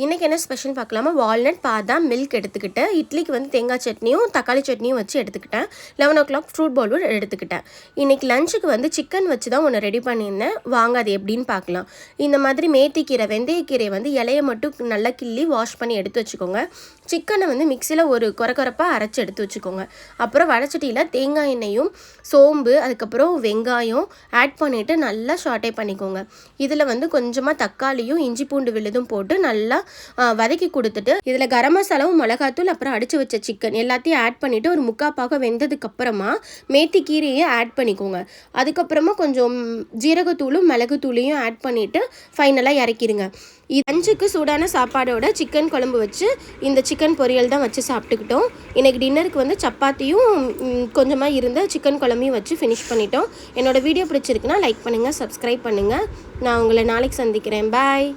இன்றைக்கி என்ன ஸ்பெஷல் பார்க்கலாமா? வால்நட், பாதாம், மில்க் எடுத்துக்கிட்டேன். இட்லிக்கு வந்து தேங்காய் சட்னியும் தக்காளி சட்னியும் வச்சு எடுத்துக்கிட்டேன். 11 ஃப்ரூட் பவுலும் எடுத்துக்கிட்டேன். இன்றைக்கி லஞ்சுக்கு வந்து சிக்கன் வச்சு தான் ஒன்று ரெடி பண்ணியிருந்தேன். வாங்க அது எப்படின்னு பார்க்கலாம். இந்த மாதிரி மேத்திக்கீரை, வெந்தயக்கீரை வந்து இலையை மட்டும் நல்லா கிள்ளி வாஷ் பண்ணி எடுத்து வச்சுக்கோங்க. சிக்கனை வந்து மிக்சியில் ஒரு கொரப்பாக அரைச்சி எடுத்து வச்சுக்கோங்க. அப்புறம் வடச்சட்டியில் தேங்காய் எண்ணெயும் சோம்பு அதுக்கப்புறம் வெங்காயம் ஆட் பண்ணிவிட்டு நல்லா ஷார்ட்டே பண்ணிக்கோங்க. இதில் வந்து கொஞ்சமாக தக்காளியும் இஞ்சி பூண்டு விழுதும் போட்டு நல்லா வதக்கி கொடுத்துட்டு இதில் கரம் மசாலாவும் மிளகாத்தூள் அப்புறம் அடித்து வச்ச சிக்கன் எல்லாத்தையும் ஆட் பண்ணிவிட்டு ஒரு முக்காப்பாக வெந்ததுக்கப்புறமா மேத்தி கீரையை ஆட் பண்ணிக்கோங்க. அதுக்கப்புறமா கொஞ்சம் ஜீரகத்தூளும் மிளகுத்தூளையும் ஆட் பண்ணிவிட்டு ஃபைனலாக இறக்கிடுங்க. லஞ்சுக்கு சூடான சாப்பாடோட சிக்கன் குழம்பு வச்சு இந்த சிக்கன் பொரியல் தான் வச்சு சாப்பிட்டுக்கிட்டோம். இன்றைக்கி டின்னருக்கு வந்து சப்பாத்தியும் கொஞ்சமாக இருந்த சிக்கன் குழம்பையும் வச்சு ஃபினிஷ் பண்ணிட்டோம். என்னோடய வீடியோ பிடிச்சிருக்குன்னா லைக் பண்ணுங்கள், சப்ஸ்கிரைப் பண்ணுங்கள். நான் உங்களை நாளைக்கு சந்திக்கிறேன். பாய்.